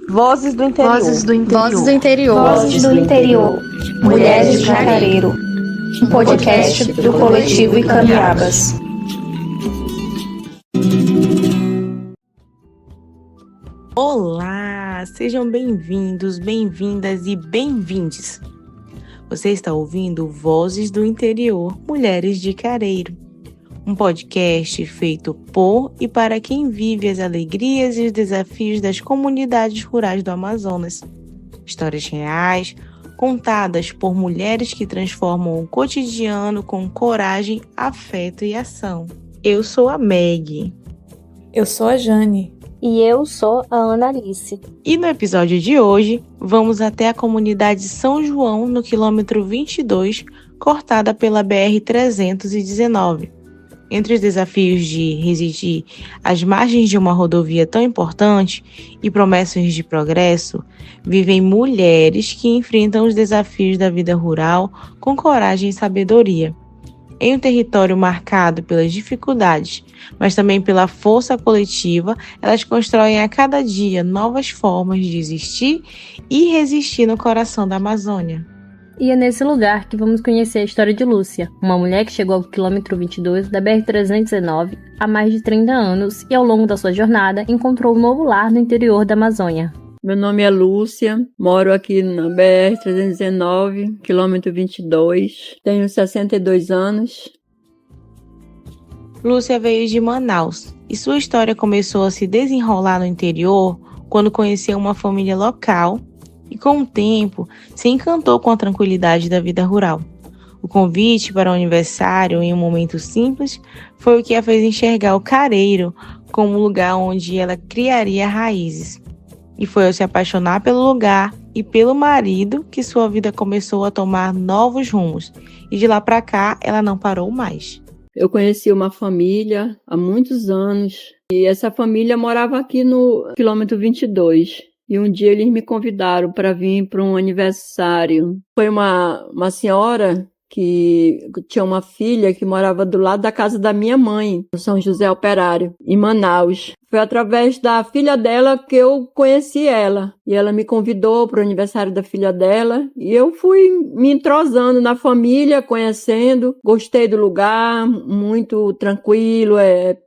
Vozes do interior. Vozes do interior. Vozes do interior. Vozes do interior. Mulheres de Careiro. Um podcast do coletivo Icabiabas. Olá, sejam bem-vindos, bem-vindas e bem-vindes. Você está ouvindo Vozes do Interior, Mulheres de Careiro, um podcast feito por e para quem vive as alegrias e os desafios das comunidades rurais do Amazonas. Histórias reais, contadas por mulheres que transformam o cotidiano com coragem, afeto e ação. Eu sou a Meg. Eu sou a Jane. E eu sou a Ana Alice. E no episódio de hoje, vamos até a comunidade São João, no quilômetro 22, cortada pela BR-319. Entre os desafios de residir às margens de uma rodovia tão importante e promessas de progresso, vivem mulheres que enfrentam os desafios da vida rural com coragem e sabedoria. Em um território marcado pelas dificuldades, mas também pela força coletiva, elas constroem a cada dia novas formas de existir e resistir no coração da Amazônia. E é nesse lugar que vamos conhecer a história de Lúcia, uma mulher que chegou ao quilômetro 22 da BR-319 há mais de 30 anos e ao longo da sua jornada encontrou um novo lar no interior da Amazônia. Meu nome é Lúcia, moro aqui na BR-319, quilômetro 22, tenho 62 anos. Lúcia veio de Manaus e sua história começou a se desenrolar no interior quando conheceu uma família local e, com o tempo, se encantou com a tranquilidade da vida rural. O convite para o aniversário em um momento simples foi o que a fez enxergar o Careiro como um lugar onde ela criaria raízes. E foi ao se apaixonar pelo lugar e pelo marido que sua vida começou a tomar novos rumos. E de lá para cá, ela não parou mais. Eu conheci uma família há muitos anos e essa família morava aqui no quilômetro 22. E um dia eles me convidaram para vir para um aniversário. Foi uma senhora que tinha uma filha que morava do lado da casa da minha mãe, no São José Operário, em Manaus. Foi através da filha dela que eu conheci ela. E ela me convidou para o aniversário da filha dela. E eu fui me entrosando na família, conhecendo. Gostei do lugar, muito tranquilo,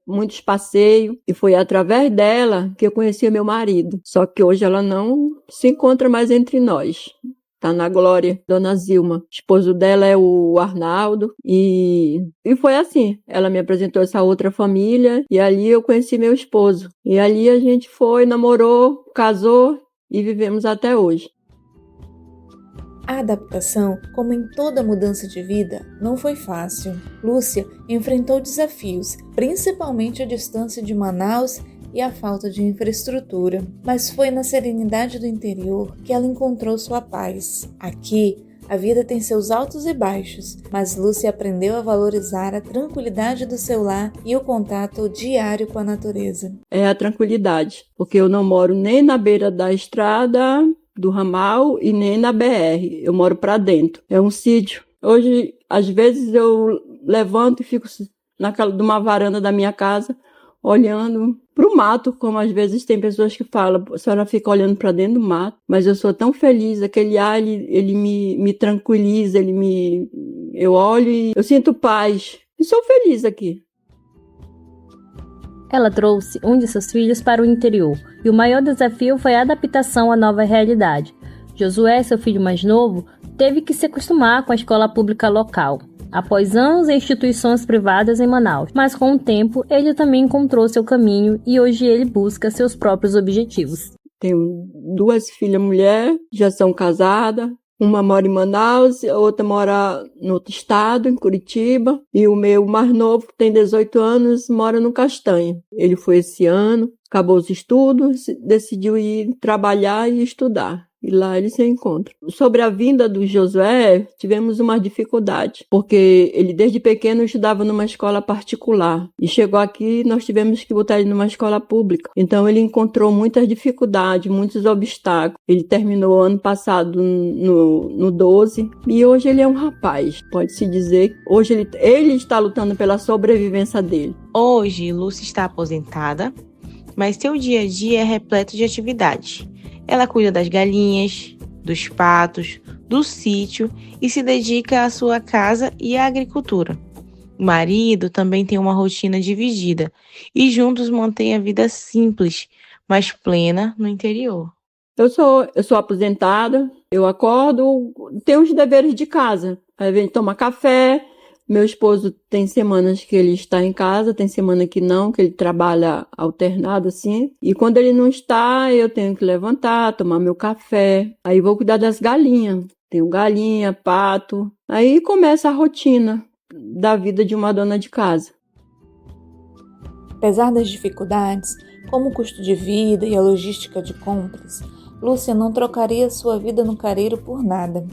muito passeio. E foi através dela que eu conheci o meu marido. Só que hoje ela não se encontra mais entre nós. Tá na glória, Dona Zilma. O esposo dela é o Arnaldo. E foi assim. Ela me apresentou essa outra família. E ali eu conheci meu esposo. E ali a gente foi, namorou, casou e vivemos até hoje. A adaptação, como em toda mudança de vida, não foi fácil. Lúcia enfrentou desafios, principalmente a distância de Manaus e a falta de infraestrutura. Mas foi na serenidade do interior que ela encontrou sua paz. Aqui, a vida tem seus altos e baixos, mas Lúcia aprendeu a valorizar a tranquilidade do seu lar e o contato diário com a natureza. É a tranquilidade, porque eu não moro nem na beira da estrada do ramal e nem na BR. Eu moro para dentro. É um sítio. Hoje, às vezes, eu levanto e fico de uma varanda da minha casa, olhando para o mato, como às vezes tem pessoas que falam, a senhora fica olhando para dentro do mato, mas eu sou tão feliz, aquele ar, ele me tranquiliza, eu olho e eu sinto paz, e sou feliz aqui. Ela trouxe um de seus filhos para o interior, e o maior desafio foi a adaptação à nova realidade. Josué, seu filho mais novo, teve que se acostumar com a escola pública local, após anos em instituições privadas em Manaus. Mas com o tempo, ele também encontrou seu caminho e hoje ele busca seus próprios objetivos. Tenho 2 filhas mulheres, já são casadas. Uma mora em Manaus, a outra mora no outro estado, em Curitiba. E o meu mais novo, que tem 18 anos, mora no Castanha. Ele foi esse ano, acabou os estudos, decidiu ir trabalhar e estudar. E lá eles se encontram. Sobre a vinda do Josué, tivemos uma dificuldade, porque ele desde pequeno estudava numa escola particular. E chegou aqui, nós tivemos que botar ele numa escola pública. Então ele encontrou muitas dificuldades, muitos obstáculos. Ele terminou ano passado no 12 e hoje ele é um rapaz, pode-se dizer. Hoje ele está lutando pela sobrevivência dele. Hoje, Lúcia está aposentada, mas seu dia a dia é repleto de atividades. Ela cuida das galinhas, dos patos, do sítio e se dedica à sua casa e à agricultura. O marido também tem uma rotina dividida e juntos mantêm a vida simples, mas plena no interior. Eu sou aposentada, eu acordo, tenho os deveres de casa. Aí vem tomar café. Meu esposo tem semanas que ele está em casa, tem semana que não, que ele trabalha alternado assim. E quando ele não está, eu tenho que levantar, tomar meu café. Aí vou cuidar das galinhas. Tenho galinha, pato. Aí começa a rotina da vida de uma dona de casa. Apesar das dificuldades, como o custo de vida e a logística de compras, Lúcia não trocaria sua vida no Careiro por nada.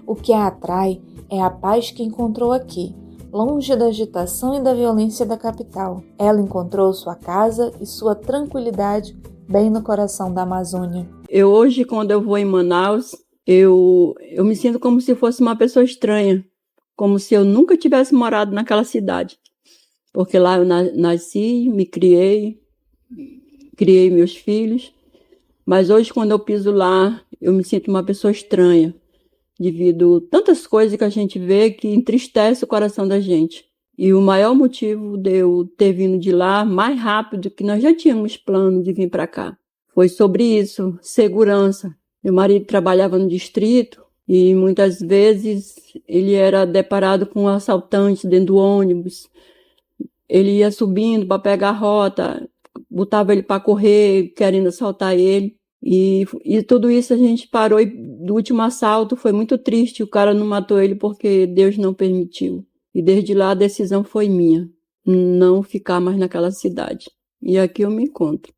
O que a atrai é a paz que encontrou aqui, longe da agitação e da violência da capital. Ela encontrou sua casa e sua tranquilidade bem no coração da Amazônia. Hoje, quando eu vou em Manaus, eu me sinto como se fosse uma pessoa estranha, como se eu nunca tivesse morado naquela cidade. Porque lá eu nasci, me criei meus filhos, mas hoje, quando eu piso lá, eu me sinto uma pessoa estranha, devido a tantas coisas que a gente vê que entristece o coração da gente. E o maior motivo de eu ter vindo de lá mais rápido, que nós já tínhamos plano de vir para cá, foi sobre isso, segurança. Meu marido trabalhava no distrito e muitas vezes ele era deparado com um assaltante dentro do ônibus. Ele ia subindo para pegar a rota, botava ele para correr, querendo assaltar ele. E tudo isso a gente parou, e do último assalto foi muito triste, o cara não matou ele porque Deus não permitiu. E desde lá a decisão foi minha, não ficar mais naquela cidade. E aqui eu me encontro.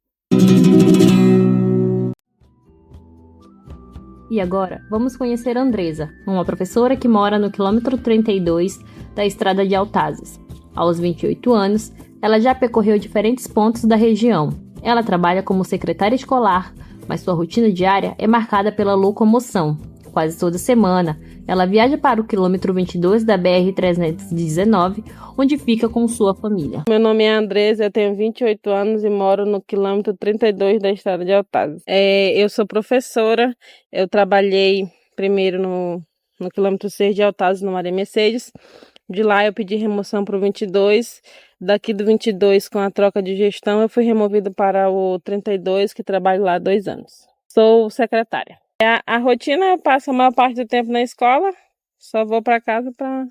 E agora, vamos conhecer Andresa, uma professora que mora no quilômetro 32 da estrada de Altazes. Aos 28 anos, ela já percorreu diferentes pontos da região. Ela trabalha como secretária escolar, mas sua rotina diária é marcada pela locomoção. Quase toda semana, ela viaja para o quilômetro 22 da BR-319, onde fica com sua família. Meu nome é Andresa, eu tenho 28 anos e moro no quilômetro 32 da estrada de Altazes. Eu sou professora, eu trabalhei primeiro no quilômetro 6 de Altazes, no Maria Mercedes. De lá eu pedi remoção para o 22, daqui do 22 com a troca de gestão eu fui removido para o 32, que trabalho lá há 2 anos. Sou secretária. A rotina eu passo a maior parte do tempo na escola, só vou para casa para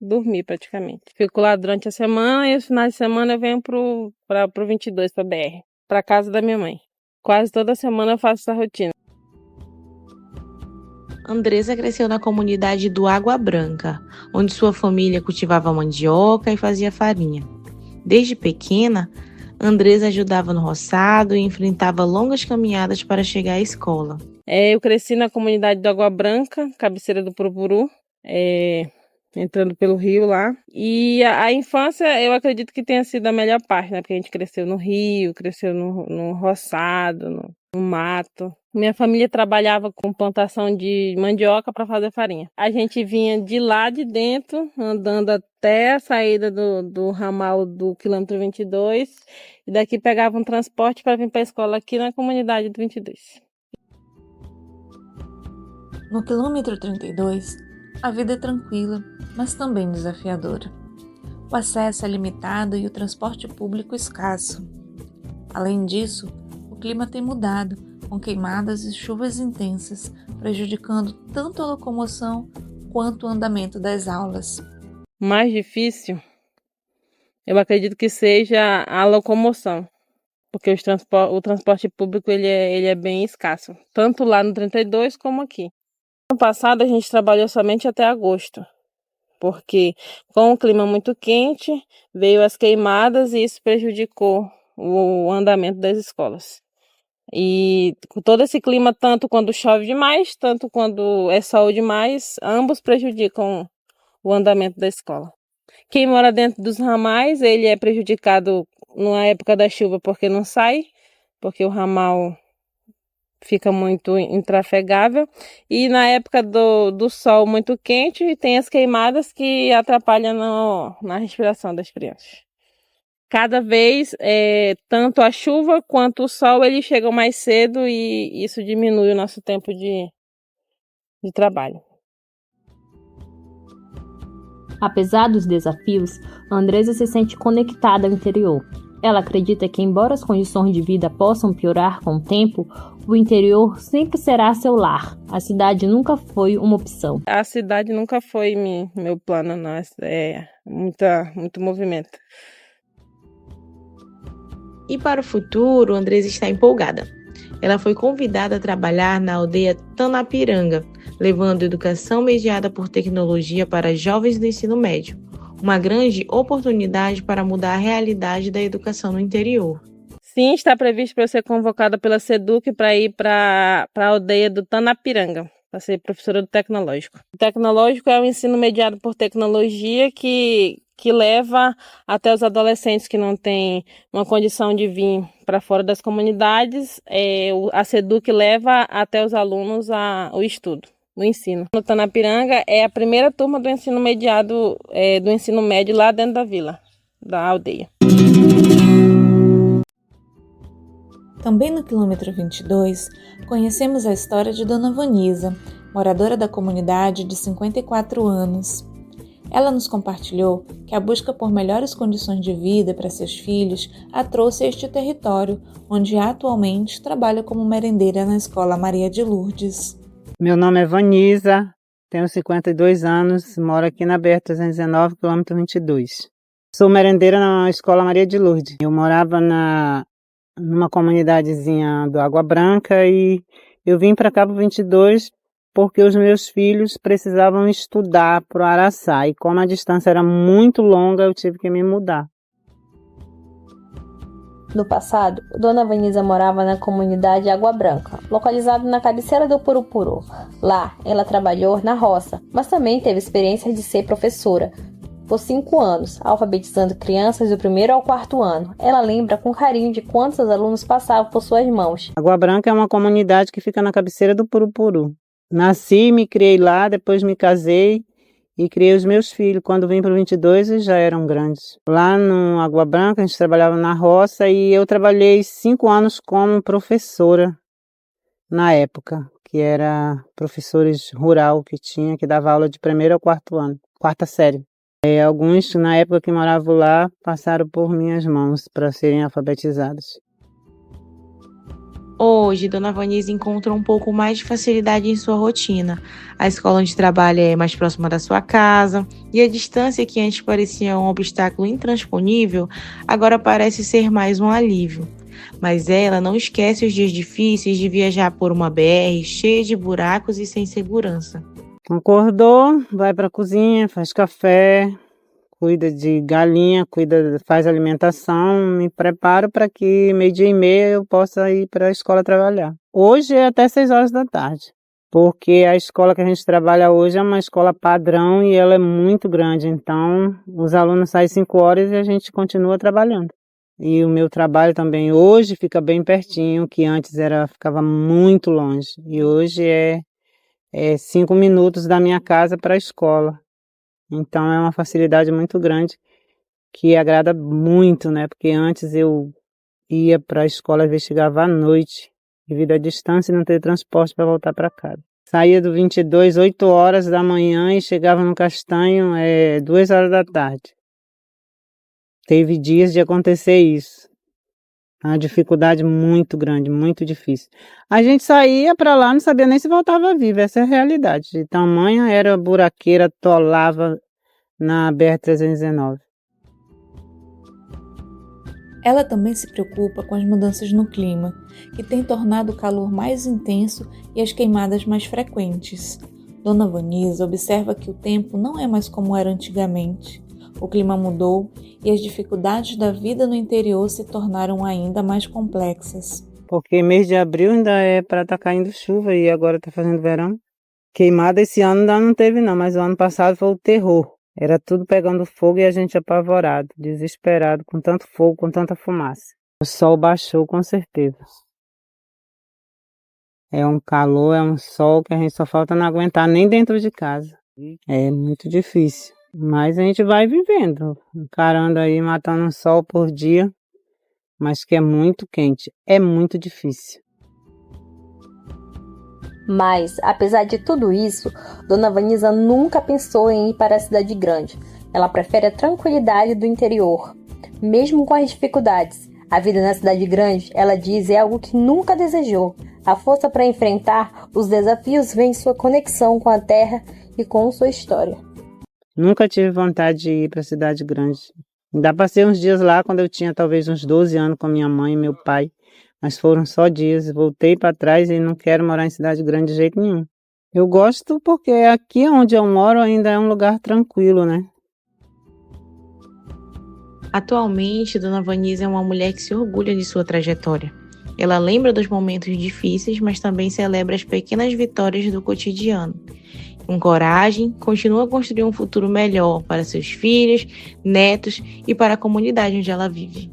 dormir praticamente. Fico lá durante a semana e os finais de semana eu venho para o 22, para a BR, para casa da minha mãe. Quase toda semana eu faço essa rotina. Andresa cresceu na comunidade do Água Branca, onde sua família cultivava mandioca e fazia farinha. Desde pequena, Andresa ajudava no roçado e enfrentava longas caminhadas para chegar à escola. Eu cresci na comunidade do Água Branca, cabeceira do Purupuru, entrando pelo rio lá. E a infância, eu acredito que tenha sido a melhor parte, né? Porque a gente cresceu no rio, cresceu no roçado, no mato. Minha família trabalhava com plantação de mandioca para fazer farinha. A gente vinha de lá de dentro, andando até a saída do ramal do quilômetro 22, e daqui pegava um transporte para vir para a escola aqui na comunidade do 22. No quilômetro 32, a vida é tranquila, mas também desafiadora. O acesso é limitado e o transporte público escasso. Além disso, o clima tem mudado, com queimadas e chuvas intensas, prejudicando tanto a locomoção quanto o andamento das aulas. Mais difícil, eu acredito que seja a locomoção, porque o transporte público ele é bem escasso, tanto lá no 32 como aqui. No ano passado a gente trabalhou somente até agosto, porque com o clima muito quente veio as queimadas e isso prejudicou o andamento das escolas. E com todo esse clima, tanto quando chove demais, tanto quando é sol demais, ambos prejudicam o andamento da escola. Quem mora dentro dos ramais, ele é prejudicado na época da chuva porque não sai, porque o ramal fica muito intrafegável, e na época do sol muito quente tem as queimadas que atrapalham na respiração das crianças. cada vez, tanto a chuva quanto o sol, eles chegam mais cedo e isso diminui o nosso tempo de trabalho. Apesar dos desafios, Andresa se sente conectada ao interior. Ela acredita que, embora as condições de vida possam piorar com o tempo, o interior sempre será seu lar. A cidade nunca foi uma opção. A cidade nunca foi meu plano, não. Muito movimento. E para o futuro, Andresa está empolgada. Ela foi convidada a trabalhar na aldeia Tanapiranga, levando educação mediada por tecnologia para jovens do ensino médio. Uma grande oportunidade para mudar a realidade da educação no interior. Sim, está previsto para eu ser convocada pela SEDUC para ir para a aldeia do Tanapiranga, para ser professora do tecnológico. O tecnológico é o ensino mediado por tecnologia que leva até os adolescentes que não têm uma condição de vir para fora das comunidades. A SEDUC leva até os alunos o estudo, o ensino. No Tanapiranga é a primeira turma do ensino mediado, do ensino médio lá dentro da vila, da aldeia. Também no quilômetro 22, conhecemos a história de Dona Vanisa, moradora da comunidade de 54 anos. Ela nos compartilhou que a busca por melhores condições de vida para seus filhos a trouxe a este território, onde atualmente trabalha como merendeira na Escola Maria de Lourdes. Meu nome é Vanisa, tenho 52 anos, moro aqui na BR-319, quilômetro 22. Sou merendeira na Escola Maria de Lourdes. Eu morava numa comunidadezinha do Água Branca e eu vim para cá para o 22 porque os meus filhos precisavam estudar para o Araçá e como a distância era muito longa, eu tive que me mudar. No passado, Dona Vanisa morava na comunidade Água Branca, localizada na cabeceira do Purupuru. Lá, ela trabalhou na roça, mas também teve experiência de ser professora. Por 5 anos, alfabetizando crianças do 1º ao 4º ano. Ela lembra com carinho de quantos alunos passavam por suas mãos. Água Branca é uma comunidade que fica na cabeceira do Purupuru. Nasci, me criei lá, depois me casei e criei os meus filhos. Quando vim para o 22, eles já eram grandes. Lá no Água Branca, a gente trabalhava na roça e eu trabalhei 5 anos como professora na época, que era professores rural que dava aula de 1º ao 4º ano, 4ª série. Alguns, na época que moravam lá, passaram por minhas mãos para serem alfabetizados. Hoje, Dona Vanisa encontra um pouco mais de facilidade em sua rotina. A escola onde trabalha é mais próxima da sua casa e a distância que antes parecia um obstáculo intransponível, agora parece ser mais um alívio. Mas ela não esquece os dias difíceis de viajar por uma BR cheia de buracos e sem segurança. Acordou, vai para a cozinha, faz café, cuida de galinha, faz alimentação, me preparo para que 12:30 eu possa ir para a escola trabalhar. Hoje é até 6 horas da tarde, porque a escola que a gente trabalha hoje é uma escola padrão e ela é muito grande, então os alunos saem 5 horas e a gente continua trabalhando. E o meu trabalho também hoje fica bem pertinho, que antes ficava muito longe, e hoje é 5 minutos da minha casa para a escola. Então é uma facilidade muito grande que agrada muito, né? Porque antes eu ia para a escola, às vezes chegava à noite, devido à distância e não ter transporte para voltar para casa. Saía do 22, 8 horas da manhã e chegava no Castanho 2 horas da tarde. Teve dias de acontecer isso. Uma dificuldade muito grande, muito difícil. A gente saía para lá, não sabia nem se voltava vivo, essa é a realidade. De tamanho era buraqueira, atolava na BR-319. Ela também se preocupa com as mudanças no clima, que tem tornado o calor mais intenso e as queimadas mais frequentes. Dona Vanisa observa que o tempo não é mais como era antigamente. O clima mudou e as dificuldades da vida no interior se tornaram ainda mais complexas. Porque mês de abril ainda é para estar caindo chuva e agora está fazendo verão. Queimada esse ano ainda não teve não, mas o ano passado foi o terror. Era tudo pegando fogo e a gente apavorado, desesperado, com tanto fogo, com tanta fumaça. O sol baixou com certeza. É um calor, é um sol que a gente só falta não aguentar nem dentro de casa. É muito difícil. Mas a gente vai vivendo, encarando aí, matando um sol por dia, mas que é muito quente, é muito difícil. Mas, apesar de tudo isso, Dona Vanisa nunca pensou em ir para a cidade grande. Ela prefere a tranquilidade do interior. Mesmo com as dificuldades, a vida na cidade grande, ela diz, é algo que nunca desejou. A força para enfrentar os desafios vem em sua conexão com a terra e com sua história. Nunca tive vontade de ir para a cidade grande. Ainda passei uns dias lá quando eu tinha talvez uns 12 anos com minha mãe e meu pai. Mas foram só dias, voltei para trás e não quero morar em cidade grande de jeito nenhum. Eu gosto porque aqui onde eu moro ainda é um lugar tranquilo, né? Atualmente, Dona Vanisa é uma mulher que se orgulha de sua trajetória. Ela lembra dos momentos difíceis, mas também celebra as pequenas vitórias do cotidiano. Com coragem, continua a construir um futuro melhor para seus filhos, netos e para a comunidade onde ela vive.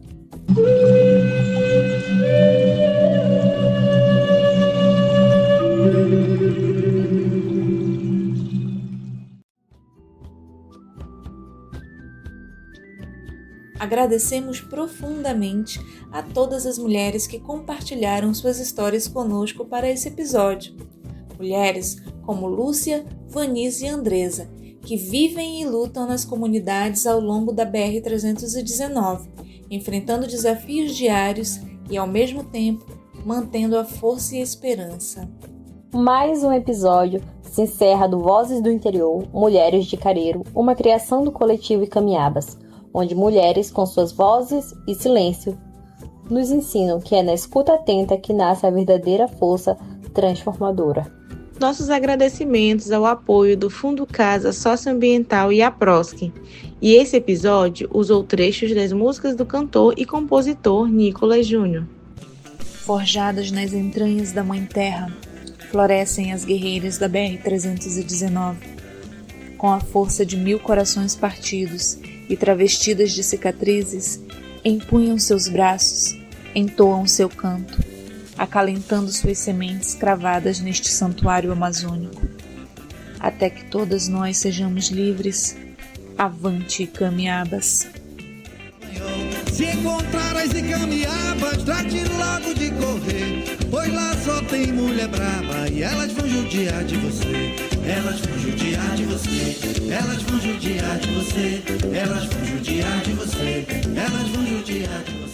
Agradecemos profundamente a todas as mulheres que compartilharam suas histórias conosco para esse episódio. Mulheres como Lúcia, Vanisa e Andresa, que vivem e lutam nas comunidades ao longo da BR-319, enfrentando desafios diários e, ao mesmo tempo, mantendo a força e a esperança. Mais um episódio se encerra do Vozes do Interior, Mulheres de Careiro, uma criação do coletivo Icamiabas, onde mulheres, com suas vozes e silêncio, nos ensinam que é na escuta atenta que nasce a verdadeira força transformadora. Nossos agradecimentos ao apoio do Fundo Casa Socioambiental e a Prosc. E esse episódio usou trechos das músicas do cantor e compositor Nicolas Júnior. Forjadas nas entranhas da Mãe Terra, florescem as guerreiras da BR-319, com a força de 1000 corações partidos e travestidas de cicatrizes, empunham seus braços, entoam seu canto, acalentando suas sementes cravadas neste santuário amazônico. Até que todas nós sejamos livres, avante Icamiabas. Se encontrar as Icamiabas, trate logo de correr, pois lá só tem mulher brava e elas vão judiar de você. Elas vão judiar de você, elas vão judiar de você, elas vão judiar de você, elas vão judiar de você.